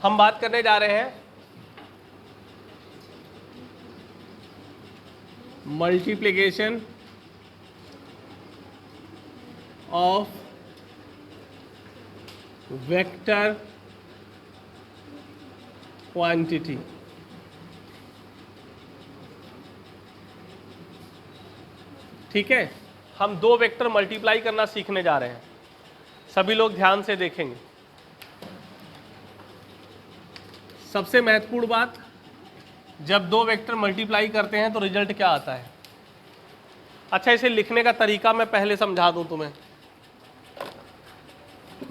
हम बात करने जा रहे हैं मल्टीप्लिकेशन ऑफ वेक्टर क्वांटिटी। ठीक है, हम दो वेक्टर मल्टीप्लाई करना सीखने जा रहे हैं। सभी लोग ध्यान से देखेंगे। सबसे महत्वपूर्ण बात, जब दो वेक्टर मल्टीप्लाई करते हैं तो रिजल्ट क्या आता है। अच्छा, इसे लिखने का तरीका मैं पहले समझा दूं तुम्हें।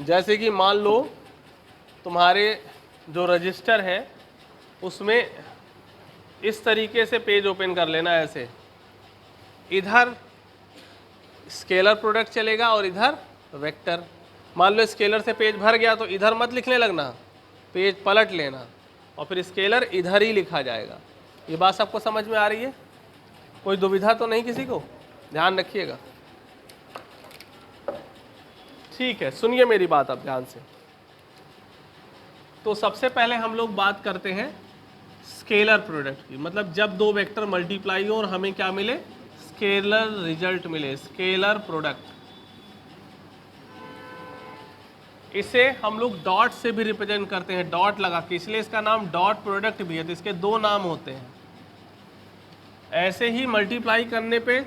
जैसे कि मान लो तुम्हारे जो रजिस्टर है उसमें इस तरीके से पेज ओपन कर लेना, ऐसे इधर स्केलर प्रोडक्ट चलेगा और इधर वेक्टर। मान लो स्केलर से पेज भर गया तो इधर मत लिखने लगना, पेज पलट लेना और फिर स्केलर इधर ही लिखा जाएगा। ये बात सबको समझ में आ रही है? कोई दुविधा तो नहीं किसी को? ध्यान रखिएगा। ठीक है, सुनिए मेरी बात अब ध्यान से। तो सबसे पहले हम लोग बात करते हैं स्केलर प्रोडक्ट की, मतलब जब दो वेक्टर मल्टीप्लाई हो और हमें क्या मिले, स्केलर रिजल्ट मिले, स्केलर प्रोडक्ट। इसे हम लोग डॉट से भी रिप्रेजेंट करते हैं, डॉट लगा के, इसलिए इसका नाम डॉट प्रोडक्ट भी है। तो इसके दो नाम होते हैं। ऐसे ही मल्टीप्लाई करने पे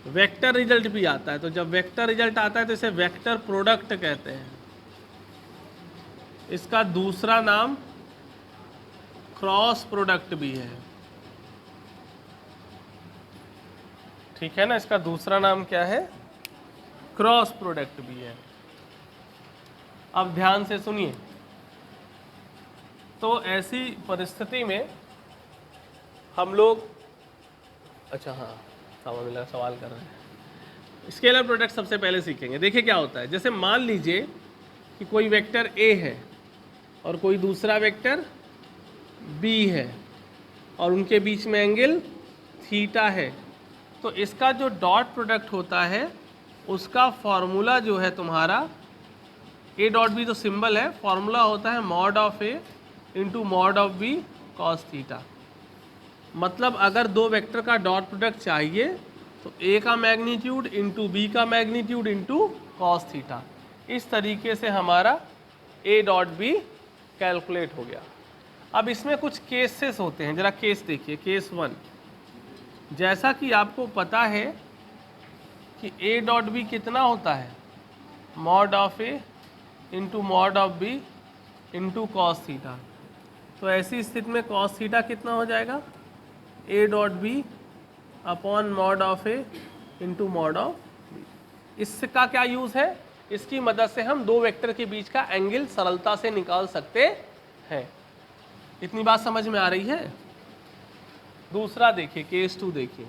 वेक्टर रिजल्ट भी आता है। तो जब वेक्टर रिजल्ट आता है तो इसे वेक्टर प्रोडक्ट कहते हैं। इसका दूसरा नाम क्रॉस प्रोडक्ट भी है। ठीक है ना, इसका दूसरा नाम क्या है, क्रॉस प्रोडक्ट भी है। अब ध्यान से सुनिए। तो ऐसी परिस्थिति में हम लोग, अच्छा हाँ, मिला सवाल कर रहे हैं। स्केलर प्रोडक्ट सबसे पहले सीखेंगे। देखिए क्या होता है। जैसे मान लीजिए कि कोई वेक्टर ए है और कोई दूसरा वेक्टर बी है और उनके बीच में एंगल थीटा है। तो इसका जो डॉट प्रोडक्ट होता है उसका फॉर्मूला जो है तुम्हारा, ए डॉट बी तो सिंबल है, फॉर्मूला होता है mod of A into mod of B cos theta. मतलब अगर दो वेक्टर का डॉट प्रोडक्ट चाहिए तो ए का मैग्नीट्यूड इंटू बी का मैग्नीट्यूड इंटू कॉस थीटा। इस तरीके से हमारा ए डॉट बी कैलकुलेट हो गया। अब इसमें कुछ केसेस होते हैं, जरा केस देखिए। केस 1, जैसा कि आपको पता है कि ए डॉट बी कितना होता है, mod of A into mod of B into cos theta. तो ऐसी स्थिति में कॉस थीटा कितना हो जाएगा, A dot B upon mod of A into mod of B. इसका क्या यूज़ है, इसकी मदद से हम दो वेक्टर के बीच का एंगल सरलता से निकाल सकते हैं। इतनी बात समझ में आ रही है? दूसरा देखिए, केस 2 देखिए।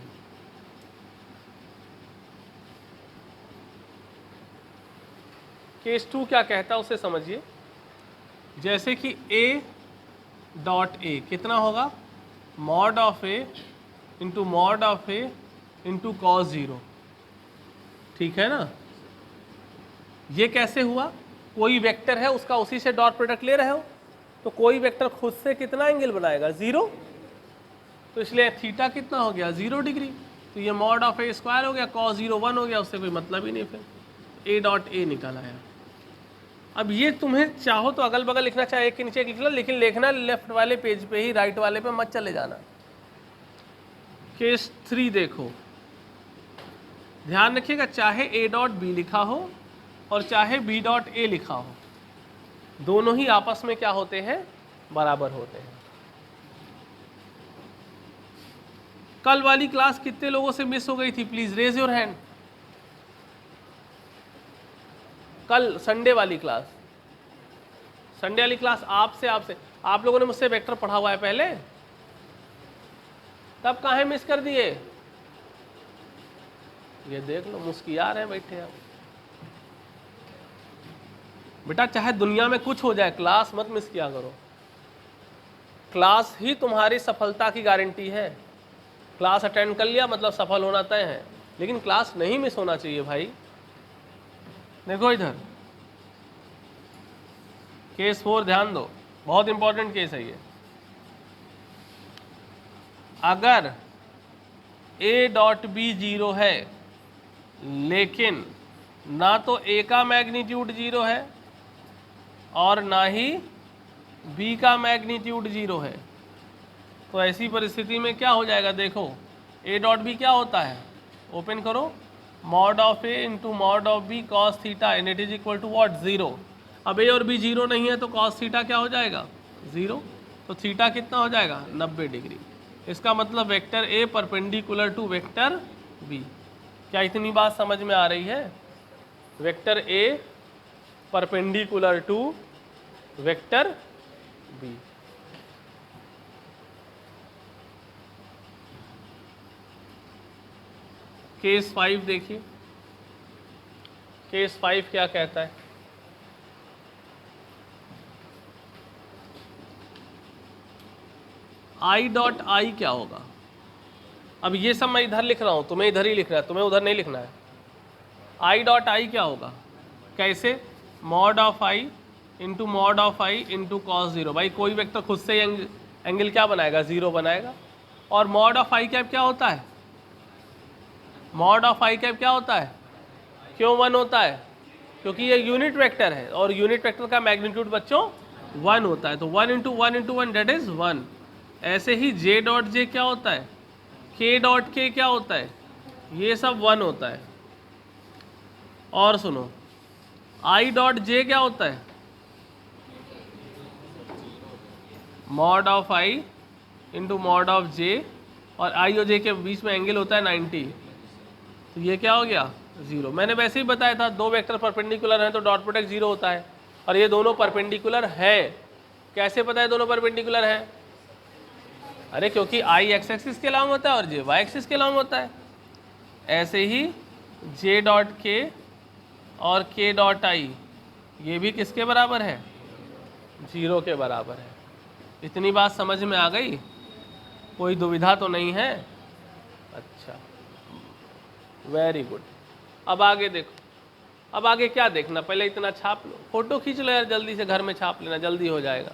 केस 2 क्या कहता है उसे समझिए। जैसे कि ए डॉट ए कितना होगा, mod of A into mod of A into cos 0। ठीक है ना। ये कैसे हुआ, कोई वेक्टर है उसका उसी से डॉट प्रोडक्ट ले रहे हो, तो कोई वेक्टर खुद से कितना एंगल बनाएगा, 0। तो इसलिए थीटा कितना हो गया, 0 डिग्री। तो ये मॉड ऑफ ए स्क्वायर हो गया, कॉस 0 1 हो गया, उससे कोई मतलब ही नहीं। फिर ए डॉट ए निकल आया। अब ये तुम्हें चाहो तो अगल बगल लिखना, चाहे एक के नीचे एक लिख लो, लेकिन लिखना लेफ्ट वाले पेज पे ही, राइट वाले पे मत चले जाना। केस 3 देखो, ध्यान रखिएगा, चाहे ए डॉट बी लिखा हो और चाहे बी डॉट ए लिखा हो, दोनों ही आपस में क्या होते हैं, बराबर होते हैं। कल वाली क्लास कितने लोगों से मिस हो गई थी, प्लीज रेज योर हैंड। कल संडे वाली क्लास, संडे वाली क्लास आपसे आप लोगों ने मुझसे वेक्टर पढ़ा हुआ है पहले, तब काहे मिस कर दिए? ये देख लो, मुस्किया रहे बैठे आप। बेटा चाहे दुनिया में कुछ हो जाए, क्लास मत मिस किया करो। क्लास ही तुम्हारी सफलता की गारंटी है। क्लास अटेंड कर लिया मतलब सफल होना तय है, लेकिन क्लास नहीं मिस होना चाहिए भाई। देखो इधर, केस 4 ध्यान दो, बहुत इंपॉर्टेंट केस है ये। अगर ए डॉट बी जीरो है लेकिन ना तो ए का मैग्नीट्यूड जीरो है और ना ही बी का मैग्नीट्यूड जीरो है, तो ऐसी परिस्थिति में क्या हो जाएगा? देखो ए डॉट बी क्या होता है, ओपन करो, mod of A into mod of B cos theta and it is equal to what? Zero. अब ए और बी जीरो नहीं है तो कॉस थीटा क्या हो जाएगा? जीरो। तो थीटा कितना हो जाएगा? 90 डिग्री। इसका मतलब vector A perpendicular to vector B. क्या इतनी बात समझ में आ रही है? Vector A perpendicular to vector B. Case 5 देखिए, केस 5 क्या कहता है? आई डॉट आई क्या होगा? अब ये सब मैं इधर लिख रहा हूं, तुम्हें इधर ही लिखना है, तुम्हें उधर नहीं लिखना है। आई डॉट आई क्या होगा? कैसे? Mod of I into mod of I into cos zero. भाई कोई वेक्टर खुद से ही एंगल क्या बनाएगा? जीरो बनाएगा। और मॉड ऑफ आई कैप क्या होता है? मॉड ऑफ आई कैप क्या होता है? क्यों 1 होता है? क्योंकि ये यूनिट वेक्टर है और यूनिट वेक्टर का मैग्नीट्यूड बच्चों 1 होता है, तो 1 इंटू 1 इंटू 1 डेट इज 1। ऐसे ही जे डॉट जे क्या होता है? के डॉट के क्या होता है? ये सब 1 होता है। और सुनो, आई डॉट जे क्या होता है? Mod of I into mod of J, और आई और जे के बीच में एंगल होता है 90, तो ये क्या हो गया? जीरो। मैंने वैसे ही बताया था, दो वेक्टर परपेंडिकुलर हैं तो डॉट प्रोडक्ट जीरो होता है, और ये दोनों परपेंडिकुलर है। कैसे पता है दोनों परपेंडिकुलर हैं? अरे क्योंकि आई एक्स एक्सिस के लॉन्ग होता है और जे वाई एक्सिस के लॉन्ग होता है। ऐसे ही जे डॉट के और के डॉट आई ये भी किसके बराबर है? जीरो के बराबर है। इतनी बात समझ में आ गई? कोई दुविधा तो नहीं है? अच्छा, वेरी गुड। अब आगे देखो, अब आगे क्या देखना, पहले इतना छाप लो, फोटो खींच लो यार, जल्दी से घर में छाप लेना, जल्दी हो जाएगा।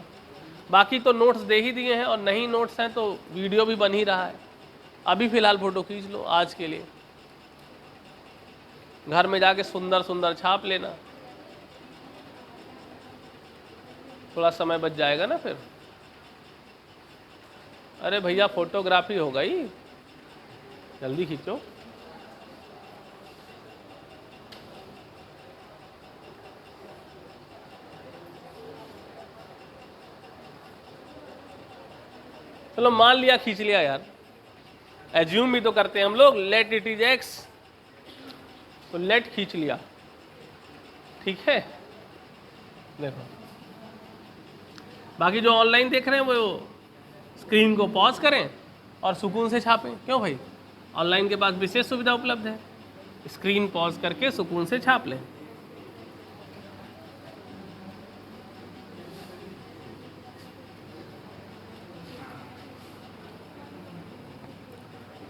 बाकी तो नोट्स दे ही दिए हैं, और नहीं नोट्स हैं तो वीडियो भी बन ही रहा है। अभी फ़िलहाल फ़ोटो खींच लो आज के लिए, घर में जाके सुंदर सुंदर छाप लेना, थोड़ा समय बच जाएगा ना फिर। अरे भैया फोटोग्राफी हो गई, जल्दी खींचो। चलो मान लिया खींच लिया यार, एज्यूम भी तो करते हैं हम लोग, लेट इट इज एक्स, तो लेट खींच लिया, ठीक है। देखो बाकी जो ऑनलाइन देख रहे हैं वो स्क्रीन को पॉज करें और सुकून से छापें। क्यों भाई? ऑनलाइन के पास विशेष सुविधा उपलब्ध है, स्क्रीन पॉज करके सुकून से छाप लें।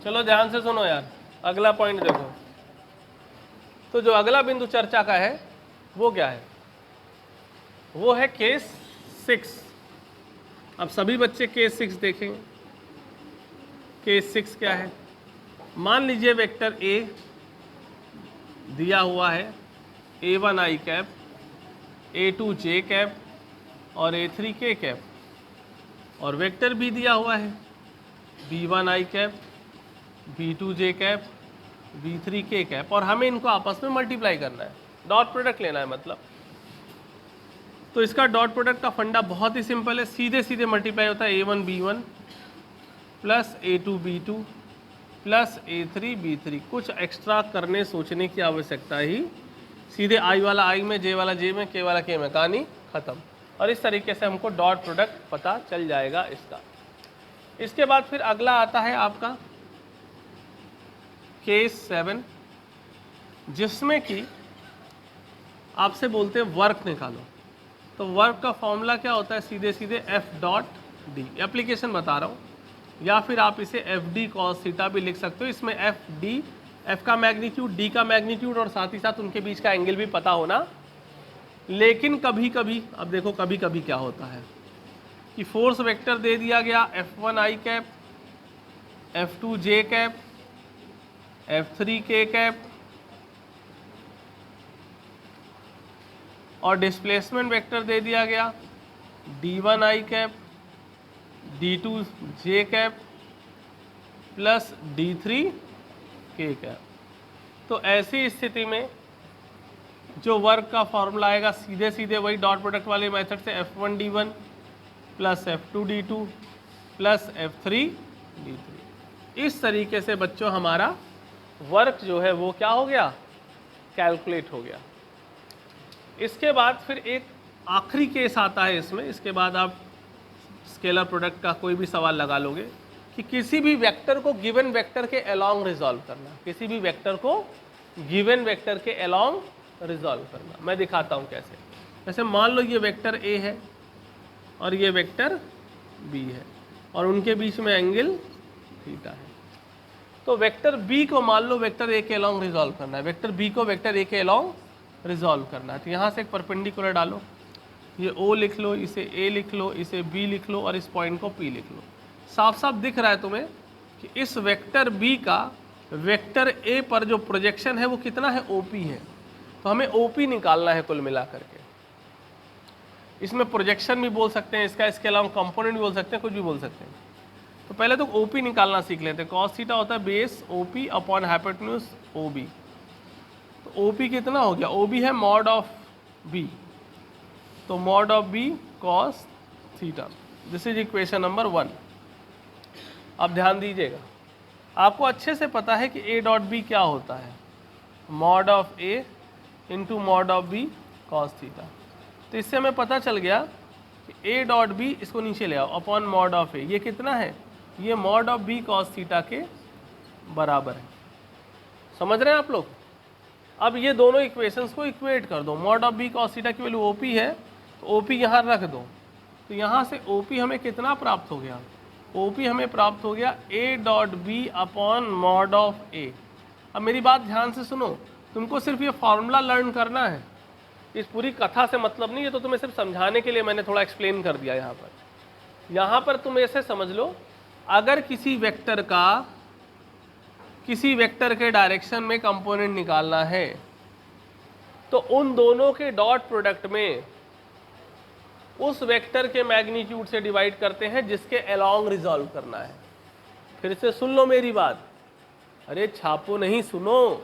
चलो ध्यान से सुनो यार, अगला पॉइंट देखो। तो जो अगला बिंदु चर्चा का है वो क्या है? वो है केस 6। अब सभी बच्चे केस 6 देखेंगे। केस 6 क्या है? मान लीजिए वेक्टर ए दिया हुआ है a1 i cap, a2 j cap और a3 k कैप, और वेक्टर बी दिया हुआ है b1 i cap, b2 j cap, b3 k cap, और हमें इनको आपस में मल्टीप्लाई करना है, डॉट प्रोडक्ट लेना है मतलब। तो इसका डॉट प्रोडक्ट का फंडा बहुत ही सिंपल है, सीधे सीधे मल्टीप्लाई होता है a1 b1 plus a2 b2 plus a3 b3। कुछ एक्स्ट्रा करने सोचने की आवश्यकता ही, सीधे i वाला i में, j वाला j में, k वाला k में, कहानी खत्म। और इस तरीके से हमको डॉट प्रोडक्ट पता चल जाएगा इसका। इसके बाद फिर अगला आता है आपका केस 7, जिसमें कि आपसे बोलते हैं वर्क निकालो। तो वर्क का फॉर्मूला क्या होता है? सीधे सीधे एफ डॉट डी, एप्लीकेशन बता रहा हूँ, या फिर आप इसे एफ डी कॉस थीटा भी लिख सकते हो। इसमें एफ डी, एफ का मैग्नीट्यूड, डी का मैग्नीट्यूड, और साथ ही साथ उनके बीच का एंगल भी पता होना लेकिन कभी कभी, अब देखो कभी कभी क्या होता है कि फोर्स वेक्टर दे दिया गया F1 i cap, F2 j cap, F3 k cap, और डिस्प्लेसमेंट वेक्टर दे दिया गया D1 i cap, D2 j cap plus D3 k cap. तो ऐसी स्थिति में जो वर्क का फॉर्मूला आएगा सीधे सीधे वही डॉट प्रोडक्ट वाले मेथड से F1 D1 plus F2 D2 plus F3 D3। इस तरीके से बच्चों हमारा वर्क जो है वो क्या हो गया, कैलकुलेट हो गया। इसके बाद फिर एक आखिरी केस आता है इसमें, इसके बाद आप स्केलर प्रोडक्ट का कोई भी सवाल लगा लोगे कि किसी भी वेक्टर को गिवन वेक्टर के अलोंग रिजॉल्व करना, किसी भी वेक्टर को गिवन वेक्टर के अलोंग रिजॉल्व करना। मैं दिखाता हूँ कैसे। जैसे मान लो ये वेक्टर ए है और ये वेक्टर बी है और उनके बीच में एंगल थीटा है। तो वेक्टर बी को मान लो वेक्टर ए के अलोंग रिजॉल्व करना है, वेक्टर बी को वेक्टर ए के अलोंग रिजॉल्व करना है। तो यहाँ से एक परपेंडिकुलर डालो, ये ओ लिख लो, इसे ए लिख लो, इसे बी लिख लो और इस पॉइंट को पी लिख लो। साफ साफ दिख रहा है तुम्हें कि इस वेक्टर बी का वेक्टर ए पर जो प्रोजेक्शन है वो कितना है, ओपी है। तो हमें ओपी निकालना है कुल मिला करके। इसमें प्रोजेक्शन भी बोल सकते हैं इसका, इसके अलावा कंपोनेंट भी बोल सकते हैं, कुछ भी बोल सकते हैं। तो पहले तो ओपी निकालना सीख लेते हैं। कॉस थीटा होता है base OP upon hypotenuse OB. तो ओपी कितना हो गया, ओबी है मॉड ऑफ बी, तो mod of B cos theta. This is equation number 1। अब ध्यान दीजिएगा, आपको अच्छे से पता है कि ए डॉट बी क्या होता है, mod of A into mod of B cos theta. तो इससे हमें पता चल गया कि ए डॉट बी, इसको नीचे ले आओ, अपॉन मॉड ऑफ ए, ये कितना है, ये mod of B cos theta के बराबर है। समझ रहे हैं आप लोग। अब ये दोनों इक्वेशंस को इक्वेट कर दो। Mod of B cos theta की वैल्यू ओपी है, तो ओपी यहाँ रख दो। तो यहाँ से ओपी हमें कितना प्राप्त हो गया, ओपी हमें प्राप्त हो गया A dot B upon mod of A. अब मेरी बात ध्यान से सुनो, तुमको सिर्फ ये फॉर्मूला लर्न करना है, इस पूरी कथा से मतलब नहीं है। तो तुम्हें सिर्फ समझाने के लिए मैंने थोड़ा एक्सप्लेन कर दिया। यहाँ पर तुम ऐसे समझ लो, अगर किसी वेक्टर का किसी वेक्टर के डायरेक्शन में कंपोनेंट निकालना है तो उन दोनों के डॉट प्रोडक्ट में उस वेक्टर के मैग्नीट्यूड से डिवाइड करते हैं जिसके अलोंग रिजॉल्व करना है। फिर से सुन लो मेरी बात, अरे छापो नहीं, सुनो।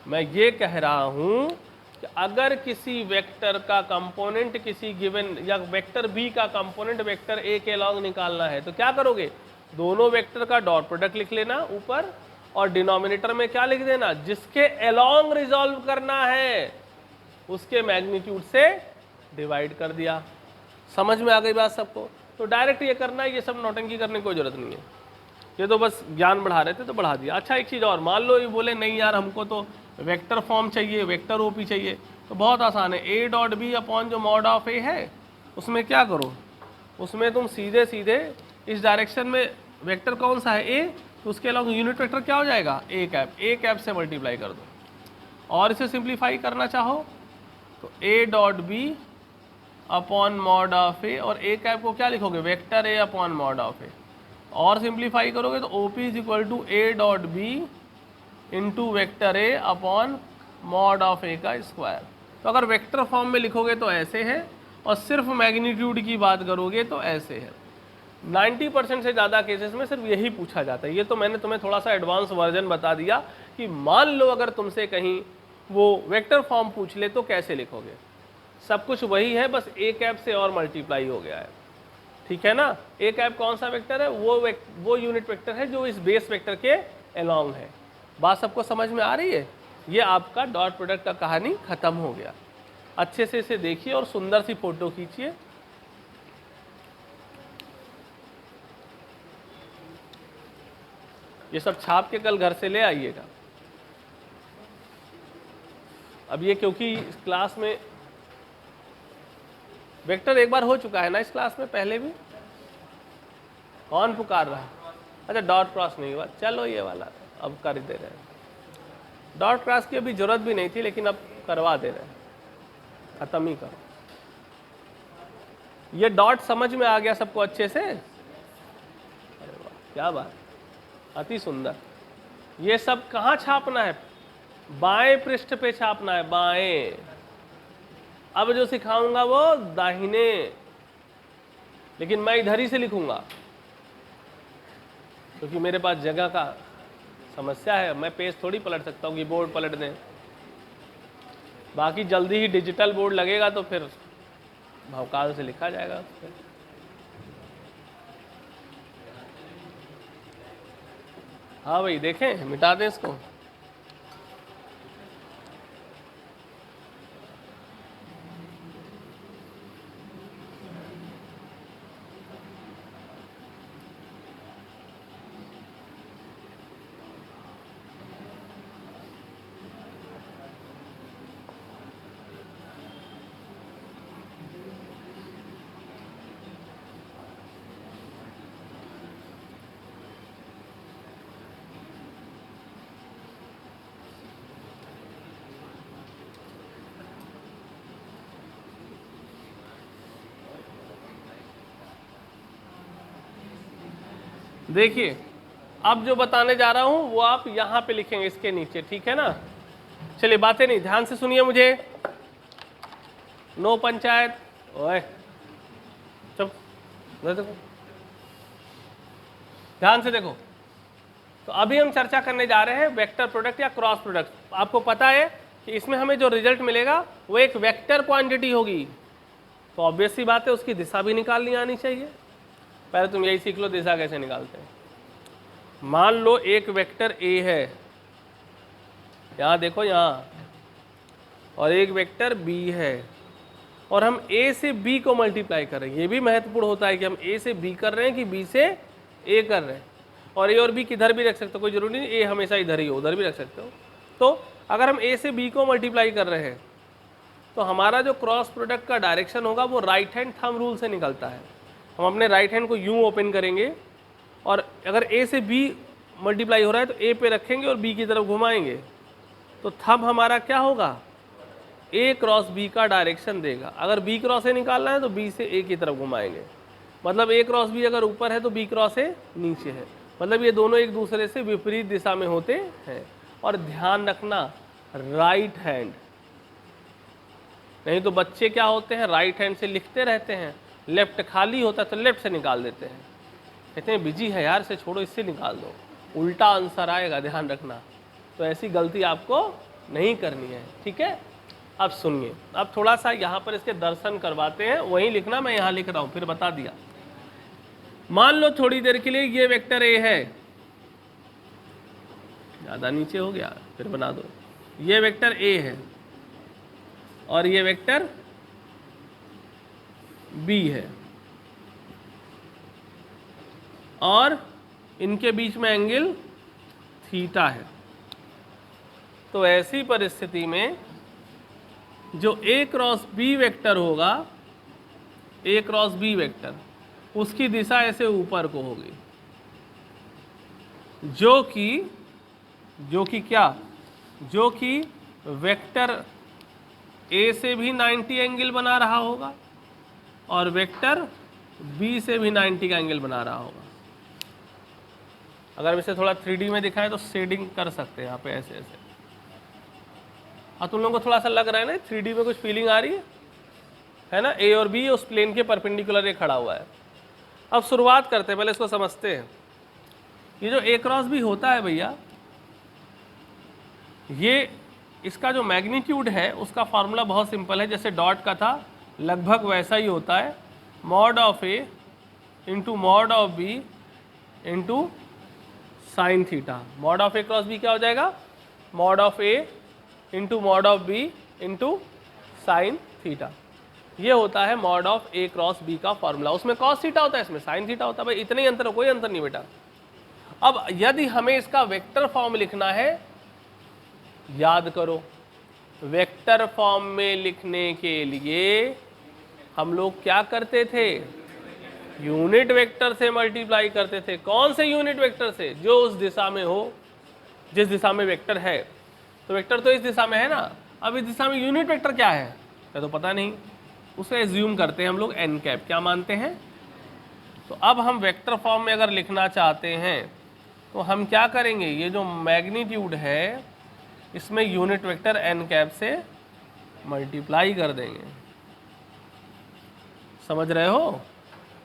मैं ये कह रहा हूं कि अगर किसी वेक्टर का कंपोनेंट किसी गिवन, या वेक्टर बी का कंपोनेंट वेक्टर ए के अलोंग निकालना है, तो क्या करोगे, दोनों वेक्टर का डॉट प्रोडक्ट लिख लेना ऊपर और डिनोमिनेटर में क्या लिख देना, जिसके अलोंग रिजॉल्व करना है उसके मैग्नीट्यूड से डिवाइड कर दिया। समझ में आ गई बात सबको। तो डायरेक्ट ये करना है, ये सब नौटंकी करने की कोई जरूरत नहीं है, ये तो बस ज्ञान बढ़ा रहे थे तो बढ़ा दिया। अच्छा एक चीज़ और, मान लो ये बोले नहीं यार हमको तो वेक्टर फॉर्म चाहिए, वेक्टर ओपी चाहिए, तो बहुत आसान है। ए डॉट बी अपॉन जो मॉड ऑफ ए है उसमें क्या करो, उसमें तुम सीधे सीधे इस डायरेक्शन में वेक्टर कौन सा है, ए, तो उसके अलावा यूनिट वेक्टर क्या हो जाएगा, ए कैप, ए कैप से मल्टीप्लाई कर दो। और इसे सिंप्लीफाई करना चाहो तो A dot B upon mod of A, और ए कैप को क्या लिखोगे, vector A upon mod of A. और सिंप्लीफाई करोगे तो O P is equal to A dot B into vector A upon mod of A का square. तो अगर वेक्टर फॉर्म में लिखोगे तो ऐसे है, और सिर्फ मैग्नीट्यूड की बात करोगे तो ऐसे है। 90% से ज़्यादा केसेस में सिर्फ यही पूछा जाता है। ये तो मैंने तुम्हें थोड़ा सा एडवांस वर्जन बता दिया कि मान लो अगर तुमसे कहीं वो वेक्टर फॉर्म पूछ ले तो कैसे लिखोगे। सब कुछ वही है, बस ए कैप से और मल्टीप्लाई हो गया है, ठीक है ना। ए कैप कौन सा वेक्टर है, वो यूनिट वेक्टर है जो इस बेस वेक्टर के अलोंग है। बात सबको समझ में आ रही है। ये आपका डॉट प्रोडक्ट का कहानी खत्म हो गया। अच्छे से इसे देखिए और सुंदर सी फोटो खींचिए। ये सब छाप के कल घर से ले आइएगा। अब ये क्योंकि इस क्लास में वेक्टर एक बार हो चुका है ना इस क्लास में पहले भी। कौन पुकार रहा है, अच्छा डॉट क्रॉस नहीं हुआ, चलो ये वाला अब कर दे रहे हैं। डॉट क्रॉस की अभी जरूरत भी नहीं थी लेकिन अब करवा दे रहे हैं। खत्म ही करो। ये डॉट समझ में आ गया सबको अच्छे से? अरे वाह, क्या बात, अति सुंदर। ये सब कहाँ छापना है? बाएं पृष्ठ पे छापना है, बाएं। अब जो सिखाऊंगा वो दाहिने, लेकिन मैं इधर ही से लिखूंगा क्योंकि मेरे पास जगह का समस्या है। मैं पेज थोड़ी पलट सकता हूँ कि बोर्ड पलट दें। बाकी जल्दी ही डिजिटल बोर्ड लगेगा तो फिर भौकाल से लिखा जाएगा उस पर। हाँ भाई, देखें, मिटा दें इसको। देखिए, अब जो बताने जा रहा हूं वो आप यहां पे लिखेंगे, इसके नीचे, ठीक है ना? चलिए, बातें नहीं, ध्यान से सुनिए मुझे। नो पंचायत, ओए चुप, देखो, ध्यान से देखो। तो अभी हम चर्चा करने जा रहे हैं वेक्टर प्रोडक्ट या क्रॉस प्रोडक्ट। आपको पता है कि इसमें हमें जो रिजल्ट मिलेगा वो एक वेक्टर क्वांटिटी होगी, तो ऑब्वियस सी बात है उसकी दिशा भी निकालनी आनी चाहिए। पहले तुम यही सीख लो दिशा कैसे निकालते हैं। मान लो एक वेक्टर ए है, यहाँ देखो यहाँ, और एक वेक्टर बी है, और हम ए से बी को मल्टीप्लाई कर रहे हैं। ये भी महत्वपूर्ण होता है कि हम ए से बी कर रहे हैं कि बी से ए कर रहे हैं। और ए और बी किधर भी रख सकते हो, कोई जरूरी नहीं ए हमेशा इधर ही हो, उधर भी रख सकते हो। तो अगर हम ए से बी को मल्टीप्लाई कर रहे हैं तो हमारा जो क्रॉस प्रोडक्ट का डायरेक्शन होगा वो राइट हैंड थंब रूल से निकलता है। हम अपने राइट हैंड को यूं ओपन करेंगे और अगर ए से बी मल्टीप्लाई हो रहा है तो ए पे रखेंगे और बी की तरफ घुमाएंगे, तो थंब हमारा क्या होगा? ए क्रॉस बी का डायरेक्शन देगा। अगर बी क्रॉस ए निकालना है तो बी से ए की तरफ घुमाएंगे, मतलब ए क्रॉस बी अगर ऊपर है तो बी क्रॉस ए नीचे है, मतलब ये दोनों एक दूसरे से विपरीत दिशा में होते हैं। और ध्यान रखना, राइट हैंड, नहीं तो बच्चे क्या होते हैं, राइट हैंड से लिखते रहते हैं, लेफ्ट खाली होता है तो लेफ्ट से निकाल देते हैं। इतने बिजी है यार, से छोड़ो, इससे निकाल दो, उल्टा आंसर आएगा, ध्यान रखना। तो ऐसी गलती आपको नहीं करनी है, ठीक है? अब सुनिए, अब थोड़ा सा यहाँ पर इसके दर्शन करवाते हैं। वहीं लिखना, मैं यहाँ लिख रहा हूँ, फिर बता दिया। मान लो थोड़ी देर के लिए ये वेक्टर ए है, ज़्यादा नीचे हो गया, फिर बना दो। ये वेक्टर ए है और ये वेक्टर बी है, और इनके बीच में एंगल थीटा है। तो ऐसी परिस्थिति में जो ए क्रॉस बी वेक्टर होगा, ए क्रॉस बी वेक्टर, उसकी दिशा ऐसे ऊपर को होगी, जो कि क्या, जो कि वेक्टर ए से भी 90 एंगल बना रहा होगा और वेक्टर बी से भी 90 का एंगल बना रहा होगा। अगर हम इसे थोड़ा 3D में दिखाएं तो शेडिंग कर सकते हैं यहाँ पे ऐसे ऐसे। हाँ, तुम लोगों को थोड़ा सा लग रहा है ना 3D में कुछ फीलिंग आ रही है ना? ए और बी उस प्लेन के परपेंडिकुलर ये खड़ा हुआ है। अब शुरुआत करते हैं, पहले इसको समझते हैं। ये जो ए क्रॉस बी होता है भैया, ये इसका जो मैग्नीट्यूड है उसका फार्मूला बहुत सिंपल है, जैसे डॉट का था लगभग वैसा ही होता है, mod of A into mod of B into sine theta. Mod of A cross B क्या हो जाएगा? Mod of A into mod of B into sine theta. ये होता है mod of A cross B का फॉर्मूला। उसमें cos theta होता है, इसमें साइन थीटा होता है। भाई इतने ही अंतर, कोई अंतर नहीं बेटा। अब यदि हमें इसका वेक्टर फॉर्म लिखना है, याद करो, वेक्टर फॉर्म में लिखने के लिए हम लोग क्या करते थे? यूनिट वेक्टर से मल्टीप्लाई करते थे। कौन से यूनिट वेक्टर से? जो उस दिशा में हो, जिस दिशा में वेक्टर है। तो वेक्टर तो इस दिशा में है ना। अब इस दिशा में यूनिट वेक्टर क्या है? है तो पता नहीं, उसे एज्यूम करते हैं हम लोग एन कैप, क्या मानते हैं। तो अब हम वेक्टर फॉर्म में अगर लिखना चाहते हैं तो हम क्या करेंगे, ये जो मैग्नीट्यूड है इसमें यूनिट वेक्टर एन कैप से मल्टीप्लाई कर देंगे, समझ रहे हो।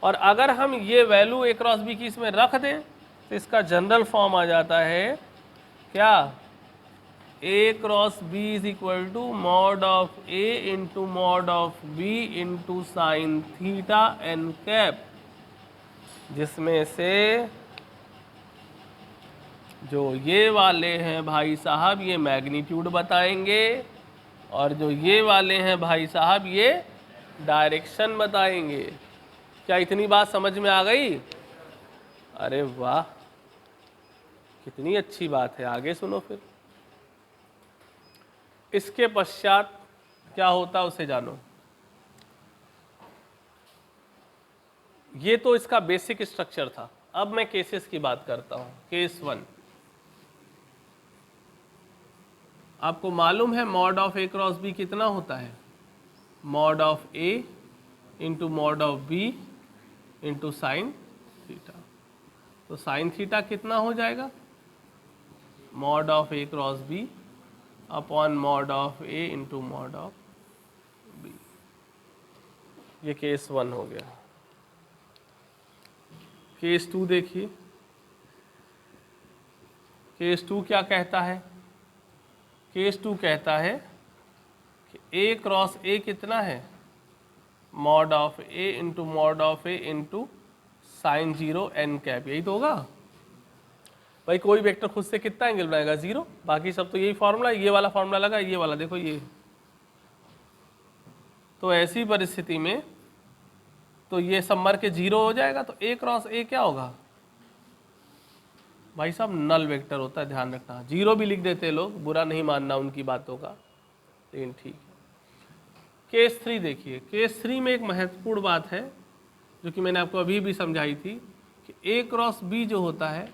और अगर हम ये वैल्यू ए क्रॉस बी की इसमें रख दें तो इसका जनरल फॉर्म आ जाता है क्या, A cross B is equal to mod of A into mod of B into sine theta N cap, जिसमें से जो ये वाले हैं भाई साहब ये मैग्नीट्यूड बताएंगे और जो ये वाले हैं भाई साहब ये डायरेक्शन बताएंगे। क्या इतनी बात समझ में आ गई? अरे वाह, कितनी अच्छी बात है। आगे सुनो फिर, इसके पश्चात क्या होता उसे जानो। ये तो इसका बेसिक स्ट्रक्चर था। अब मैं केसेस की बात करता हूं। केस 1, आपको मालूम है mod of A cross B कितना होता है, mod of A into mod of B into sine theta. तो साइन थीटा कितना हो जाएगा, mod of A cross B upon mod of A into mod of B. ये केस 1 हो गया। केस 2 देखिए, केस 2 क्या कहता है, केस 2 कहता है कि ए क्रॉस ए कितना है, mod of A into mod of A into sine 0 n cap. यही तो होगा भाई, कोई वेक्टर खुद से कितना एंगल बनाएगा, 0। बाकी सब तो यही फॉर्मूला, ये वाला फॉर्मूला लगा, ये वाला देखो ये। तो ऐसी परिस्थिति में तो ये सब मर के 0 हो जाएगा, तो ए क्रॉस ए क्या होगा भाई साहब, नल वेक्टर होता है, ध्यान रखना। 0 भी लिख देते हैं लोग, बुरा नहीं मानना उनकी बातों का, लेकिन ठीक है। केस 3 देखिए, केस 3 में एक महत्वपूर्ण बात है जो कि मैंने आपको अभी भी समझाई थी कि ए क्रॉस बी जो होता है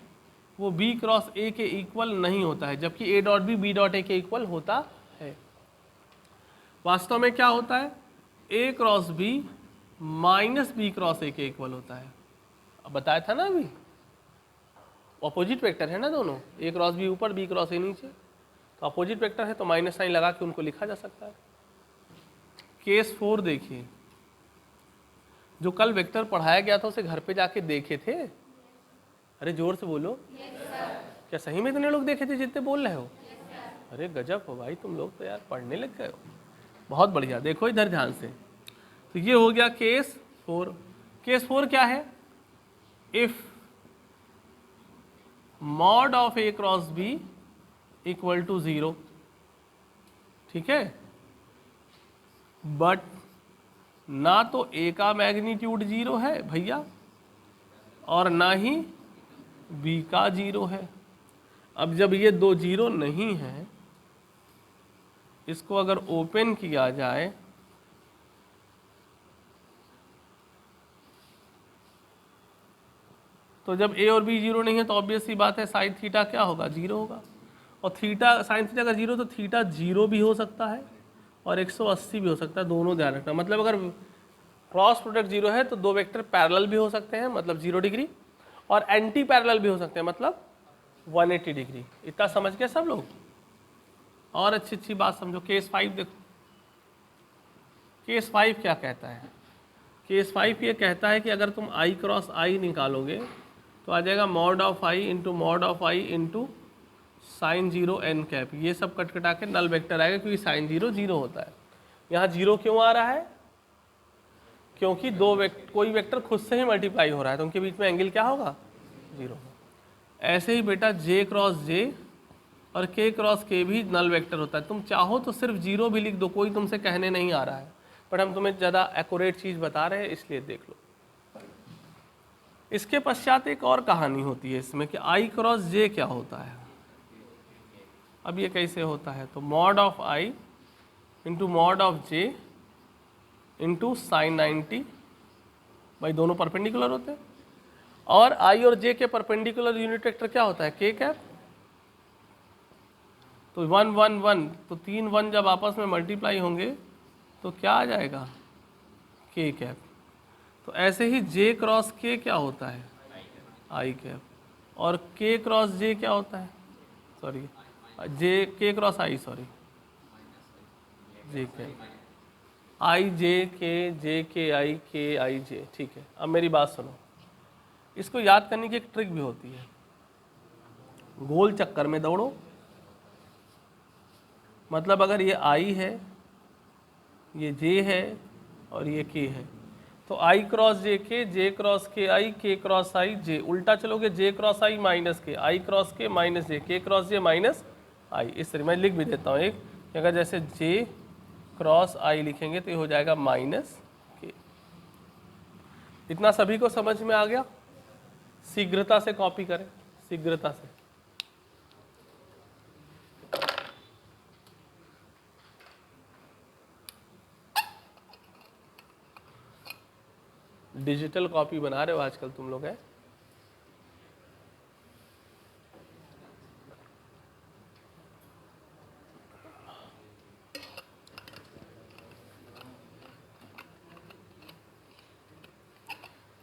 वो बी क्रॉस ए के इक्वल नहीं होता है, जबकि A dot B dot A के इक्वल होता है। वास्तव में क्या होता है, A cross B minus B cross A के इक्वल होता है। अब बताया था ना अभी, अपोजिट वेक्टर है ना दोनों, ए क्रॉस बी ऊपर बी क्रॉस ए नीचे, तो अपोजिट वेक्टर है तो माइनस साइन लगा के उनको लिखा जा सकता है। केस 4 देखिए, जो कल वेक्टर पढ़ाया गया था उसे घर पे जाके देखे थे? अरे जोर से बोलो। क्या सही में इतने लोग देखे थे जितने बोल रहे हो? अरे गजब हो भाई, तुम लोग तो यार पढ़ने लग गए हो, बहुत बढ़िया। देखो इधर ध्यान से, तो ये हो गया केस 4। केस 4 क्या है, if mod of A cross B equal to 0, ठीक है, बट ना तो ए का मैग्नीट्यूड 0 है भैया और ना ही बी का 0 है। अब जब ये दो 0 नहीं है, इसको अगर ओपन किया जाए तो जब ए और बी 0 नहीं है तो ऑब्वियस सी बात है साइन थीटा क्या होगा, 0 होगा। और थीटा, साइन थीटा का 0 तो थीटा 0 भी हो सकता है और 180 भी हो सकता है, दोनों ध्यान रखना। मतलब अगर क्रॉस प्रोडक्ट 0 है तो दो वेक्टर पैरेलल भी हो सकते हैं, मतलब 0 डिग्री, और एंटी पैरेलल भी हो सकते हैं, मतलब 180 डिग्री। इतना समझ गए सब लोग? और अच्छी बात समझो। केस 5 देखो, केस 5 क्या कहता है, केस 5 ये कहता है कि अगर तुम आई क्रॉस आई निकालोगे तो आ जाएगा mod of I into mod of I into sine 0 n cap. ये सब कट कटा के नल वेक्टर आएगा क्योंकि साइन 0 0 होता है। यहाँ 0 क्यों आ रहा है, क्योंकि कोई वेक्टर खुद से ही मल्टीप्लाई हो रहा है तो उनके बीच में एंगल क्या होगा, 0। ऐसे ही बेटा जे क्रॉस जे और के क्रॉस के भी नल वेक्टर होता है। तुम चाहो तो सिर्फ 0 भी लिख दो, कोई तुमसे कहने नहीं आ रहा है, पर हम तुम्हें ज़्यादा एक्यूरेट चीज़ बता रहे हैं इसलिए देख लो। इसके पश्चात एक और कहानी होती है इसमें कि आई क्रॉस जे क्या होता है। अब ये कैसे होता है, तो mod of I into mod of J into sine 90, भाई दोनों परपेंडिकुलर होते हैं, और आई और जे के परपेंडिकुलर यूनिट वेक्टर क्या होता है, के कैप। तो 1 1 1, तो 3 1 जब आपस में मल्टीप्लाई होंगे तो तो क्या आ जाएगा, के कैप। तो ऐसे ही जे क्रॉस के क्या होता है, आई कैप, और के क्रॉस जे क्या होता है, सॉरी जे के क्रॉस आई, सॉरी जे कैप, आई जे के आई जे। ठीक है, अब मेरी बात सुनो, इसको याद करने की एक ट्रिक भी होती है, गोल चक्कर में दौड़ो। मतलब अगर ये आई है, ये जे है और ये के है, तो आई क्रॉस जे क्रॉस के क्रॉस आई जे। उल्टा चलोगे, जे क्रॉस आई माइनस के, आई क्रॉस के माइनस जे, के क्रॉस जे माइनस आई। इस तरह मैं लिख भी देता हूँ एक, कि अगर जैसे जे क्रॉस आई लिखेंगे तो ये हो जाएगा माइनस के। इतना सभी को समझ में आ गया? शीघ्रता से कॉपी करें, शीघ्रता से। डिजिटल कॉपी बना रहे हो आजकल तुम लोग, है?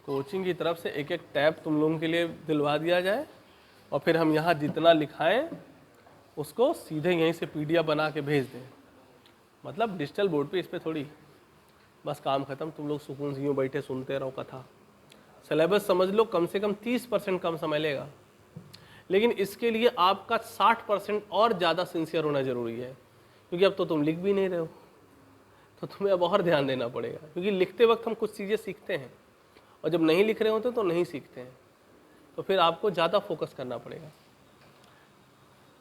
कोचिंग की तरफ से एक एक टैब तुम लोगों के लिए दिलवा दिया जाए, और फिर हम यहाँ जितना लिखाएं उसको सीधे यहीं से पीडीएफ बना के भेज दें। मतलब डिजिटल बोर्ड पे इस पर थोड़ी, बस काम खत्म, तुम लोग सुकून से यूँ बैठे सुनते रहो कथा। सिलेबस समझ लो कम से कम 30% कम समय लेगा, लेकिन इसके लिए आपका 60% और ज़्यादा सिंसियर होना ज़रूरी है, क्योंकि अब तो तुम लिख भी नहीं रहे हो, तो तुम्हें अब और ध्यान देना पड़ेगा। क्योंकि लिखते वक्त हम कुछ चीज़ें सीखते हैं, और जब नहीं लिख रहे होते तो नहीं सीखते हैं, तो फिर आपको ज़्यादा फोकस करना पड़ेगा।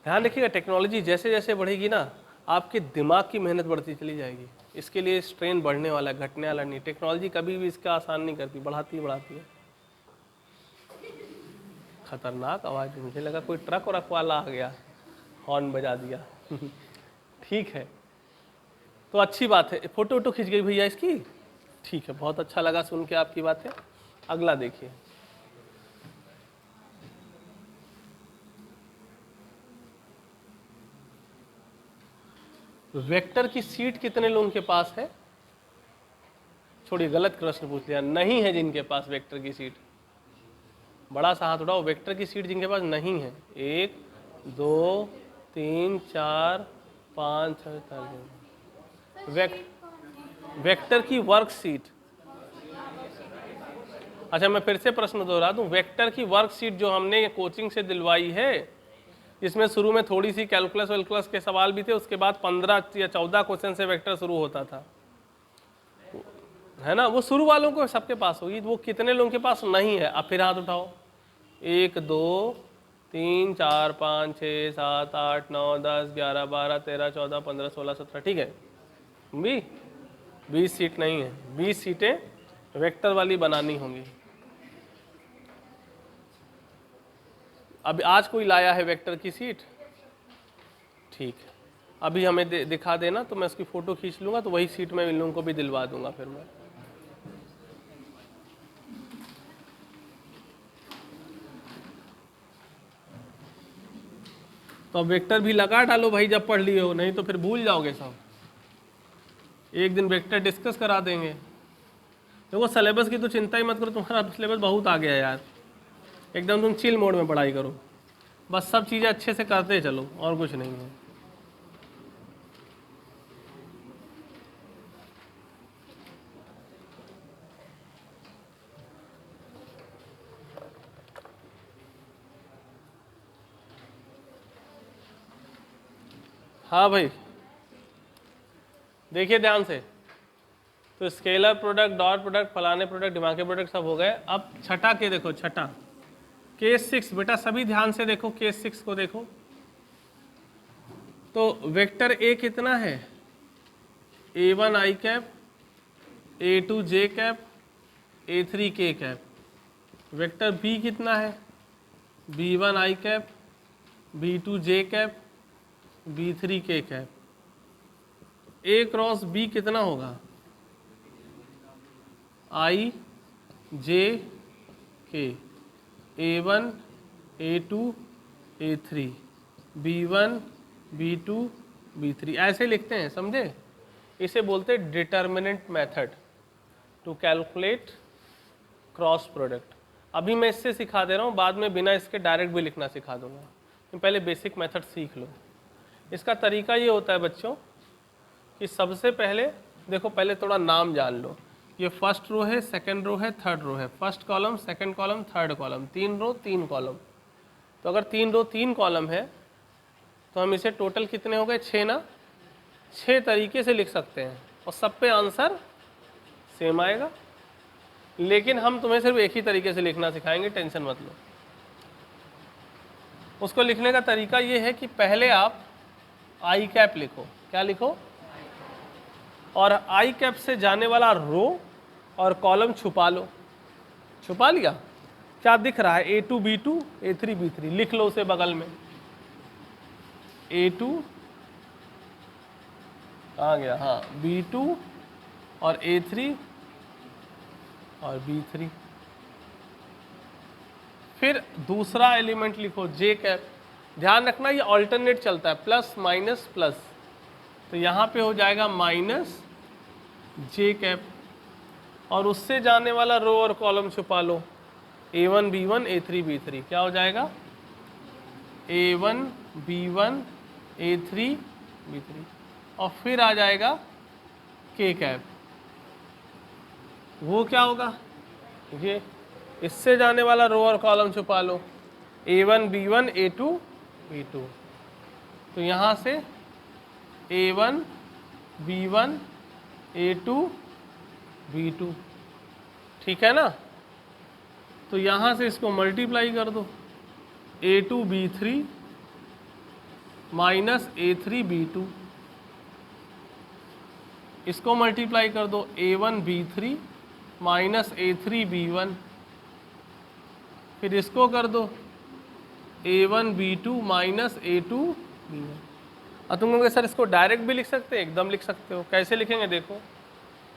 ध्यान रखिएगा, टेक्नोलॉजी जैसे जैसे बढ़ेगी ना, आपके दिमाग की मेहनत बढ़ती चली जाएगी। इसके लिए स्ट्रेन बढ़ने वाला, घटने वाला नहीं। टेक्नोलॉजी कभी भी इसका आसान नहीं करती, बढ़ाती बढ़ाती है। खतरनाक आवाज़, मुझे लगा कोई ट्रक व्रक वाला आ गया, हॉर्न बजा दिया। ठीक है, तो अच्छी बात है। फोटो वोटो खिंच गई भैया इसकी? ठीक है, बहुत अच्छा लगा सुन के आपकी बातें। अगला देखिए, वेक्टर की सीट कितने लोगों के पास है? छोड़िए, गलत प्रश्न पूछ लिया। नहीं है जिनके पास वेक्टर की सीट, बड़ा सा हाथ उठाओ। वेक्टर की सीट जिनके पास नहीं है, 1 2 3 4 5 6 7। वेक्टर की वर्कशीट, अच्छा मैं फिर से प्रश्न दोहरा दूं, वेक्टर की वर्कशीट जो हमने कोचिंग से दिलवाई है, इसमें शुरू में थोड़ी सी कैलकुलस वैलकुलस के सवाल भी थे, उसके बाद 15 या 14 क्वेश्चन से वेक्टर शुरू होता था, है ना? वो शुरू वालों को सबके पास होगी, वो कितने लोगों के पास नहीं है? अब फिर हाथ उठाओ। 1 2 3 4 5 6 7 8 9 10 11 12 13 14 15 16 17, ठीक है भी 20 सीट नहीं है। 20 सीटें वेक्टर वाली बनानी होंगी। अब आज कोई लाया है वेक्टर की सीट? ठीक है, अभी हमें दिखा देना, तो मैं उसकी फ़ोटो खींच लूँगा, तो वही सीट मैं इन लोगों को भी दिलवा दूंगा फिर मैं। तो अब वेक्टर भी लगा डालो भाई, जब पढ़ लिए हो, नहीं तो फिर भूल जाओगे सब। एक दिन वेक्टर डिस्कस करा देंगे। देखो सिलेबस की तो चिंता ही मत करो, तुम्हारा सिलेबस बहुत आ गया यार, एकदम तुम चिल मोड में पढ़ाई करो, बस सब चीज़ें अच्छे से करते चलो, और कुछ नहीं है। हाँ भाई, देखिए ध्यान से, तो स्केलर प्रोडक्ट, डॉट प्रोडक्ट, फलाने प्रोडक्ट, दिमागी प्रोडक्ट सब हो गए। अब छठा के देखो, छठा केस 6, बेटा सभी ध्यान से देखो, केस 6 को देखो। तो वेक्टर ए कितना है? A1 आई कैप, A2 जे कैप, A3 के कैप। वेक्टर बी कितना है? B1 आई कैप, B2 जे कैप, B3 के कैप। ए क्रॉस बी कितना होगा? आई जे के, A1 A2 A3, B1 B2 B3, ऐसे लिखते हैं, समझे? इसे बोलते हैं determinant method to calculate cross product. अभी मैं इससे सिखा दे रहा हूँ, बाद में बिना इसके डायरेक्ट भी लिखना सिखा दूंगा। पहले बेसिक मेथड सीख लो। इसका तरीका ये होता है बच्चों कि सबसे पहले देखो, पहले थोड़ा नाम जान लो। ये फर्स्ट रो है, सेकंड रो है, थर्ड रो है, first column, second column, third column, 3 रो 3 कॉलम। तो अगर 3 रो 3 कॉलम है तो हम इसे टोटल कितने हो गए, 6 ना। 6 तरीके से लिख सकते हैं और सब पे आंसर सेम आएगा। लेकिन हम तुम्हें सिर्फ एक ही तरीके से लिखना सिखाएंगे, टेंशन मत लो। उसको लिखने का तरीका ये है कि पहले आप आई कैप लिखो। क्या लिखो? और आई कैप से जाने वाला रो और कॉलम छुपा लो। छुपा लिया? क्या दिख रहा है? A2 B2 A3 B3 लिख लो उसे बगल में। A2 कहाँ गया? हाँ, B2 और A3 और B3। फिर दूसरा एलिमेंट लिखो J कैप। ध्यान रखना ये ऑल्टरनेट चलता है, प्लस माइनस प्लस। तो यहाँ पे हो जाएगा माइनस J कैप और उससे जाने वाला रो और कॉलम छुपा लो। A1 B1 A3 B3 क्या हो जाएगा? A1 B1 A3 B3 और फिर आ जाएगा K कैप। वो क्या होगा? ये इससे जाने वाला रो और कॉलम छुपा लो। A1 B1 A2 B2। तो यहाँ से A1 B1 A2 B2, ठीक है ना। तो यहाँ से इसको मल्टीप्लाई कर दो। A2 B3 minus A3 B2, इसको मल्टीप्लाई कर दो। A1 B3 minus A3 B1, फिर इसको कर दो A1 B2 minus A2 B1। अब तुम कहोगे सर इसको डायरेक्ट भी लिख सकते हैं? एकदम लिख सकते हो। कैसे लिखेंगे देखो,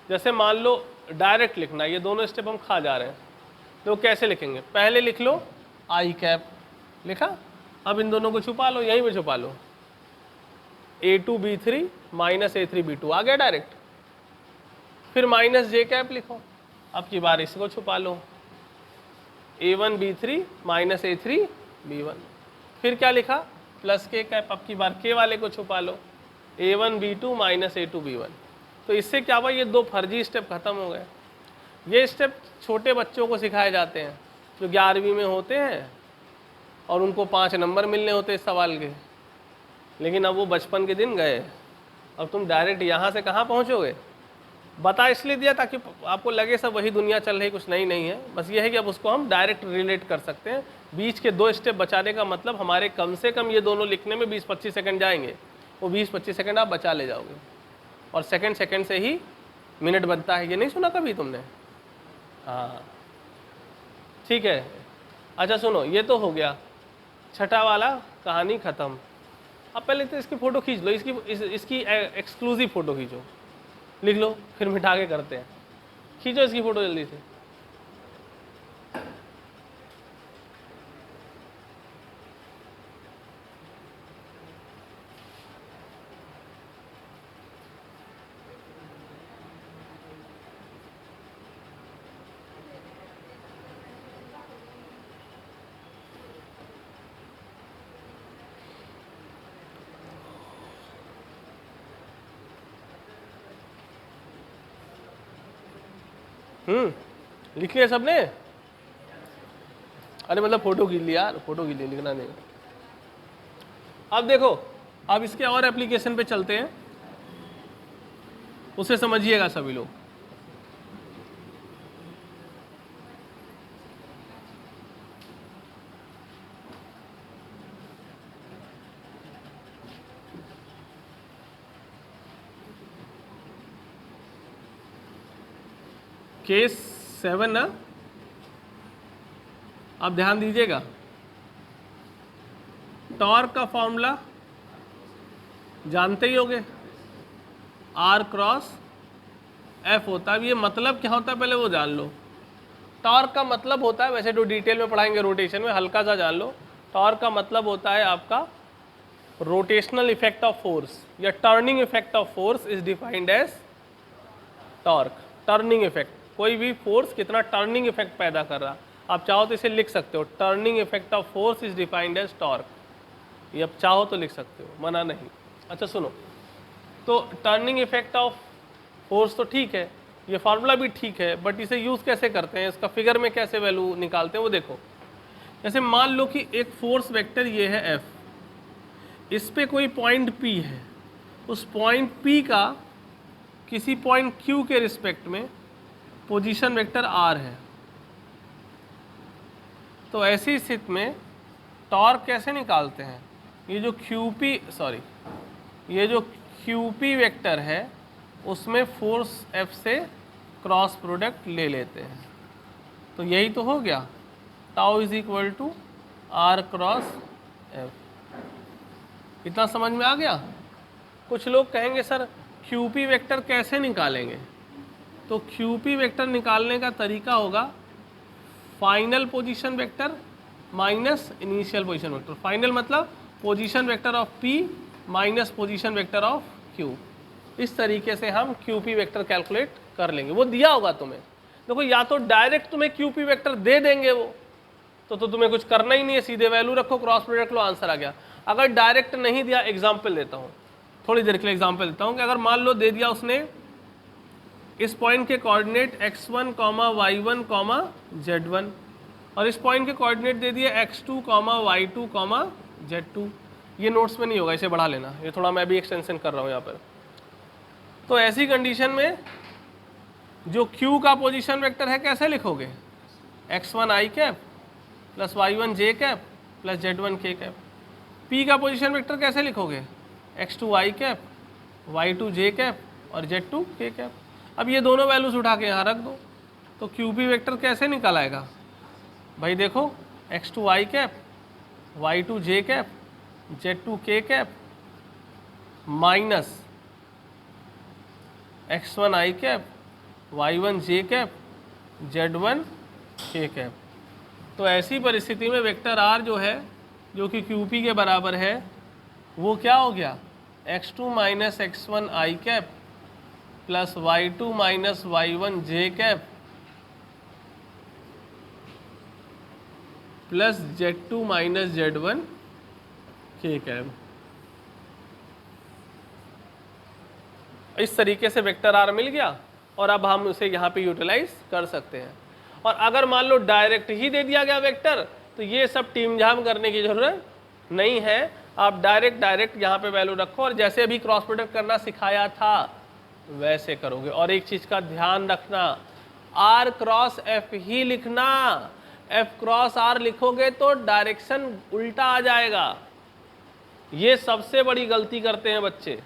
जैसे मान लो डायरेक्ट लिखना, ये दोनों स्टेप हम खा जा रहे हैं, तो कैसे लिखेंगे? पहले लिख लो आई कैप, लिखा। अब इन दोनों को छुपा लो, यहीं पे छुपा लो। A2 B3 minus A3 B2 आ गया डायरेक्ट। फिर माइनस J कैप लिखो, अब की बार इसको छुपा लो। A1 B3 minus A3 B1। फिर क्या लिखा? प्लस K कैप, अब की बार K वाले को छुपा लो। A1 B2 minus A2 B1। तो इससे क्या हुआ? ये 2 फर्जी स्टेप खत्म हो गए। ये स्टेप छोटे बच्चों को सिखाए जाते हैं जो 11वीं में होते हैं और उनको 5 नंबर मिलने होते इस सवाल के। लेकिन अब वो बचपन के दिन गए। अब तुम डायरेक्ट यहाँ से कहाँ पहुँचोगे? बता इसलिए दिया ताकि आपको लगे सब वही दुनिया चल रही, कुछ नहीं है। बस ये है कि अब उसको हम डायरेक्ट रिलेट कर सकते हैं। बीच के 2 स्टेप बचाने का मतलब हमारे कम से कम ये दोनों लिखने में 20-25 सेकंड जाएंगे। वो 20-25 सेकंड आप बचा ले जाओगे। और सेकंड से ही मिनट बनता है, ये नहीं सुना कभी तुमने? हाँ ठीक है। अच्छा सुनो, ये तो हो गया छठा वाला, कहानी ख़त्म। अब पहले तो इसकी फ़ोटो खींच लो, इसकी एक्सक्लूसिव फ़ोटो खींचो, लिख लो, फिर मिटा के करते हैं। खींचो इसकी फ़ोटो जल्दी से। लिख लिया सबने? अरे मतलब फोटो खींच लिया यार, फोटो खींच लिया, लिखना नहीं। अब देखो, अब इसके और एप्लीकेशन पे चलते हैं, उसे समझिएगा सभी लोग। केस 7 ना, अब ध्यान दीजिएगा। टॉर्क का फॉर्मूला जानते ही होगे, R क्रॉस F होता है। ये मतलब क्या होता है पहले वो जान लो। टॉर्क का मतलब होता है, वैसे तो डिटेल में पढ़ाएंगे रोटेशन में, हल्का सा जान लो। टॉर्क का मतलब होता है आपका रोटेशनल इफेक्ट ऑफ फोर्स या turning effect of force is defined as torque. Turning effect, कोई भी फोर्स कितना टर्निंग इफेक्ट पैदा कर रहा, आप चाहो तो इसे लिख सकते हो, turning effect of force is defined as torque. ये आप चाहो तो लिख सकते हो, मना नहीं। अच्छा सुनो, तो टर्निंग इफेक्ट ऑफ फोर्स तो ठीक है, ये फार्मूला भी ठीक है, बट इसे यूज़ कैसे करते हैं, इसका फिगर में कैसे वैल्यू निकालते हैं वो देखो। जैसे मान लो कि एक फोर्स वेक्टर ये है F, इस पे कोई पॉइंट P है, उस पॉइंट P का किसी पॉइंट Q के रिस्पेक्ट में पोजीशन वेक्टर R है। तो ऐसी स्थिति में टॉर्क कैसे निकालते हैं, ये जो QP वेक्टर है उसमें फोर्स F से क्रॉस प्रोडक्ट ले लेते हैं। तो यही तो हो गया, tau is equal to R cross F। इतना समझ में आ गया। कुछ लोग कहेंगे सर QP वेक्टर कैसे निकालेंगे, तो QP वेक्टर निकालने का तरीका होगा final position vector minus initial position vector. Final मतलब position vector of P minus position vector of Q। इस तरीके से हम QP वेक्टर कैलकुलेट कर लेंगे। वो दिया होगा तुम्हें, देखो या तो डायरेक्ट तुम्हें QP वेक्टर दे देंगे वो, तो तुम्हें कुछ करना ही नहीं है, सीधे वैल्यू रखो, क्रॉस प्रोडक्ट लो, आंसर आ गया। अगर डायरेक्ट नहीं दिया, एग्जाम्पल देता हूँ, थोड़ी देर के लिए एग्जाम्पल देता हूँ कि अगर मान लो दे दिया उसने इस पॉइंट के कोऑर्डिनेट x1, y1, z1 और इस पॉइंट के कोऑर्डिनेट दे दिए x2, y2, z2। ये नोट्स में नहीं होगा, इसे बढ़ा लेना, ये थोड़ा मैं भी एक्सटेंशन कर रहा हूँ यहाँ पर। तो ऐसी कंडीशन में जो Q का पोजीशन वेक्टर है कैसे लिखोगे, x1 i cap plus y1 j cap plus z1 k cap. P का पोजीशन वेक्टर कैसे लिखोगे, x2 i cap, y2 j cap और z2 k कैप। अब ये दोनों वैल्यूज उठा के यहाँ रख दो, तो QP वेक्टर कैसे निकल आएगा भाई, देखो x2 i cap, y2 j cap, z2 k cap minus x1 i cap, y1 j cap, z1 k cap. तो ऐसी परिस्थिति में वेक्टर r जो है, जो कि QP के बराबर है, वो क्या हो गया, x2 minus x1 i cap plus y2 minus y1 j cap plus z2 minus z1 k cap. इस तरीके से वेक्टर r मिल गया और अब हम उसे यहाँ पे यूटिलाइज कर सकते हैं। और अगर मान लो डायरेक्ट ही दे दिया गया वेक्टर, तो ये सब टीम झाम करने की जरूरत नहीं है, आप डायरेक्ट यहाँ पे वैल्यू रखो और जैसे अभी क्रॉस प्रोडक्ट करना सिखाया था वैसे करोगे। और एक चीज का ध्यान रखना, R क्रॉस F ही लिखना, F क्रॉस R लिखोगे तो डायरेक्शन उल्टा आ जाएगा। ये सबसे बड़ी गलती करते हैं बच्चे।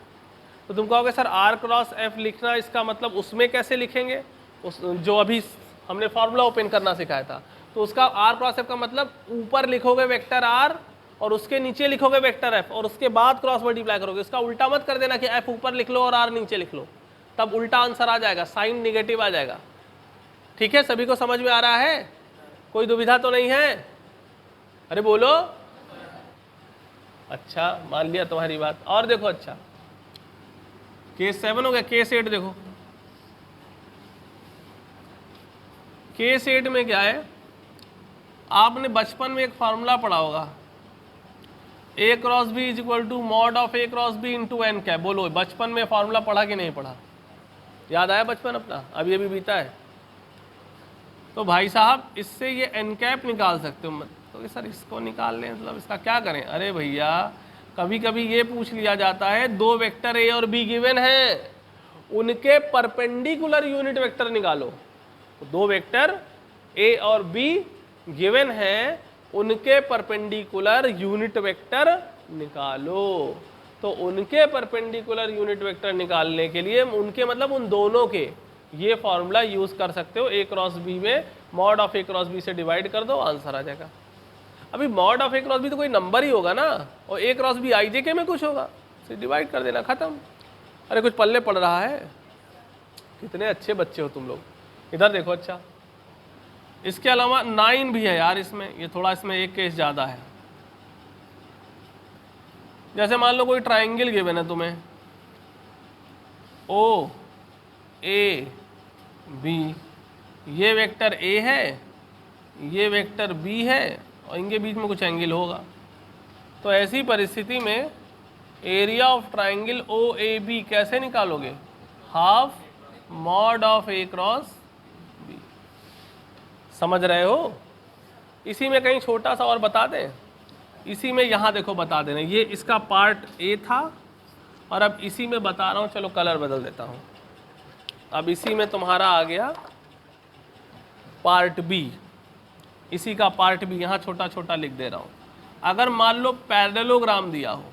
तो तुम कहोगे सर R क्रॉस F लिखना, इसका मतलब उसमें कैसे लिखेंगे, उस जो अभी हमने फॉर्मूला ओपन करना सिखाया था, तो उसका R क्रॉस F का मतलब ऊपर लिखोगे वेक्टर R और उसके नीचे लिखोगे वेक्टर F और उसके बाद क्रॉस मल्टीप्लाई करोगे। इसका उल्टा मत कर देना कि F ऊपर लिख लो और R नीचे लिख लो, तब उल्टा आंसर आ जाएगा, साइन निगेटिव आ जाएगा। ठीक है, सभी को समझ में आ रहा है, कोई दुविधा तो नहीं है, अरे बोलो। अच्छा मान लिया तुम्हारी बात। और देखो, अच्छा केस 7 हो गया, केस 8 देखो। केस 8 में क्या है, आपने बचपन में एक फार्मूला पढ़ा होगा, A cross B is equal to mod of A cross B into n cap. बोलो बचपन में फार्मूला पढ़ा कि नहीं पढ़ा, याद आया बचपन अपना, अभी अभी बीता है। तो भाई साहब इससे ये एन कैप निकाल सकते हो। तो सर इसको निकाल लें, मतलब इसका क्या करें, अरे भैया कभी कभी ये पूछ लिया जाता है, दो वेक्टर A और B गिवन है, उनके परपेंडिकुलर यूनिट वेक्टर निकालो। दो वेक्टर A और B गिवन है, उनके परपेंडिकुलर यूनिट वेक्टर निकालो। तो उनके परपेंडिकुलर यूनिट वेक्टर निकालने के लिए, उनके मतलब उन दोनों के, ये फॉर्मूला यूज कर सकते हो। A क्रॉस B में mod of A cross B से डिवाइड कर दो, आंसर आ जाएगा। अभी mod of A cross B तो कोई नंबर ही होगा ना, और A क्रॉस B IJK में कुछ होगा, इसे डिवाइड कर देना, खत्म। अरे कुछ पल्ले पड़ रहा है, कितने अच्छे बच्चे हो तुम लोग। इधर देखो, अच्छा इसके अलावा 9 भी है यार इसमें, ये थोड़ा इसमें एक केस ज़्यादा है। जैसे मान लो कोई ट्राइंगल गिवन है तुम्हें, ओ ए बी, ये वेक्टर ए है, ये वेक्टर बी है, और इनके बीच में कुछ एंगल होगा। तो ऐसी परिस्थिति में area of triangle O A B कैसे निकालोगे? Half mod of A cross B. समझ रहे हो? इसी में कहीं छोटा सा और बता दें, इसी में यहाँ देखो बता देना, ये इसका पार्ट ए था और अब इसी में बता रहा हूँ, चलो कलर बदल देता हूँ। अब इसी में तुम्हारा आ गया पार्ट बी, इसी का पार्ट बी यहाँ छोटा छोटा लिख दे रहा हूँ। अगर मान लो पैरेललोग्राम दिया हो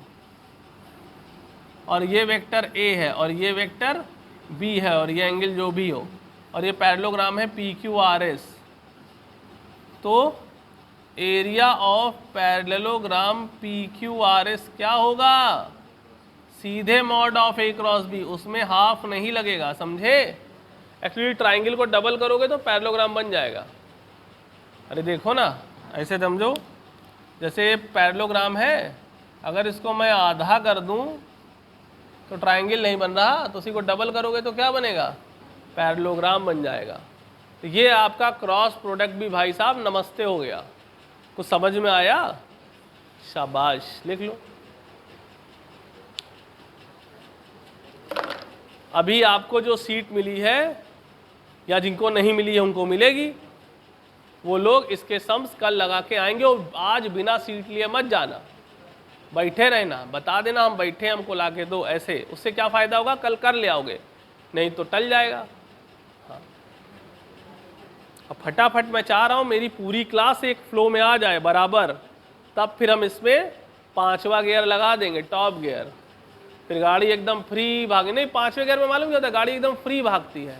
और ये वेक्टर ए है और ये वेक्टर बी है और ये एंगल जो भी हो और ये पैरेललोग्राम है पी क्यू आर एस, तो area of parallelogram P Q R S क्या होगा? सीधे mod of A cross B, उसमें हाफ नहीं लगेगा, समझे? एक्चुअली ट्राइंगल को डबल करोगे तो पैरेललोग्राम बन जाएगा। अरे देखो ना, ऐसे समझो, जैसे पैरेललोग्राम है, अगर इसको मैं आधा कर दूं तो ट्राइंगल नहीं बन रहा, तो उसी को डबल करोगे तो क्या बनेगा? पैरेललोग्राम बन जाएगा। तो ये आपका क्रॉस प्रोडक्ट भी भाई साहब नमस्ते हो गया। कुछ समझ में आया? शाबाश, लिख लो। अभी आपको जो सीट मिली है या जिनको नहीं मिली है उनको मिलेगी, वो लोग इसके सम्स कल लगा के आएंगे। और आज बिना सीट लिए मत जाना, बैठे रहना, बता देना हम बैठे, हमको ला के दो, ऐसे। उससे क्या फ़ायदा होगा? कल कर ले आओगे, नहीं तो टल जाएगा। हाँ, अब फटाफट मैं चाह रहा हूँ मेरी पूरी क्लास एक फ्लो में आ जाए बराबर, तब फिर हम इसमें 5वां गियर लगा देंगे, टॉप गियर। फिर गाड़ी एकदम फ्री भागे। नहीं, 5वें गियर में मालूम क्या होता है? गाड़ी एकदम फ्री भागती है,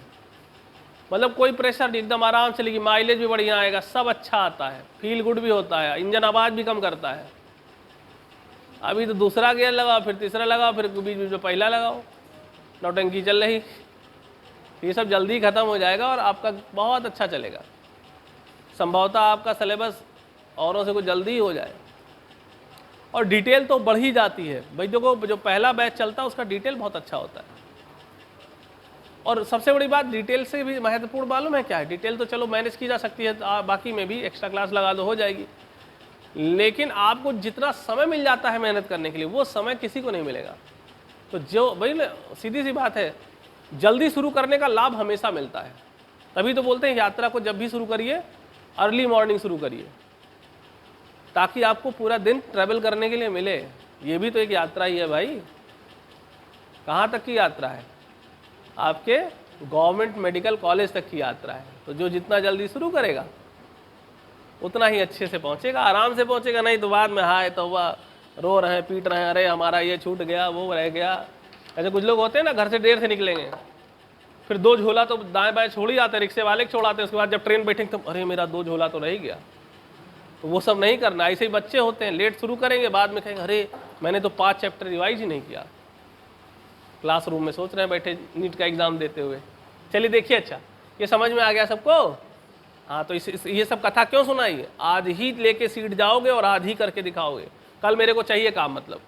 मतलब कोई प्रेशर नहीं, एकदम आराम चलेगी, माइलेज भी बढ़िया आएगा, सब अच्छा आता है, फील गुड भी होता है, इंजन आवाज़ भी कम करता है। अभी तो दूसरा गियर लगाओ, फिर तीसरा लगाओ, फिर बीच बीच में पहला लगाओ, नौटंकी चल रही। ये सब जल्दी ख़त्म हो जाएगा और आपका बहुत अच्छा चलेगा। संभवतः आपका सिलेबस औरों से कुछ जल्दी ही हो जाए। और डिटेल तो बढ़ ही जाती है भाई। देखो, जो पहला बैच चलता है उसका डिटेल बहुत अच्छा होता है। और सबसे बड़ी बात, डिटेल से भी महत्वपूर्ण मालूम है क्या है? डिटेल तो चलो मैनेज की जा सकती है, बाकी में भी एक्स्ट्रा क्लास लगा दो, हो जाएगी। लेकिन आपको जितना समय मिल जाता है मेहनत करने के लिए, वो समय किसी को नहीं मिलेगा। तो जो भाई, सीधी सी बात है, जल्दी शुरू करने का लाभ हमेशा मिलता है। तभी तो बोलते हैं यात्रा को जब भी शुरू करिए, अर्ली मॉर्निंग शुरू करिए, ताकि आपको पूरा दिन ट्रैवल करने के लिए मिले। ये भी तो एक यात्रा ही है भाई। कहाँ तक की यात्रा है? आपके गवर्नमेंट मेडिकल कॉलेज तक की यात्रा है। तो जो जितना जल्दी शुरू करेगा उतना ही अच्छे से पहुंचेगा, आराम से पहुंचेगा। नहीं तो बाद में हाय तौबा, रो रहे हैं, पीट रहे हैं, अरे हमारा ये छूट गया, वो रह गया। ऐसे कुछ लोग होते हैं ना, घर से देर से निकलेंगे, फिर 2 झोला तो दाएं बाएं छोड़ ही जाते हैं, रिक्शे वाले छोड़ाते हैं, उसके बाद जब ट्रेन बैठेंगे तो अरे मेरा 2 झोला तो रह गया। तो वो सब नहीं करना। ऐसे ही बच्चे होते हैं, लेट शुरू करेंगे, बाद में कहेंगे अरे मैंने तो 5 चैप्टर रिवाइज ही नहीं किया। क्लासरूम में सोच रहे हैं बैठे नीट का एग्ज़ाम देते हुए। चलिए देखिए, अच्छा ये समझ में आ गया सबको? हाँ, तो ये सब कथा क्यों सुनाई? आज ही लेके सीट जाओगे और आज ही करके दिखाओगे। कल मेरे को चाहिए काम, मतलब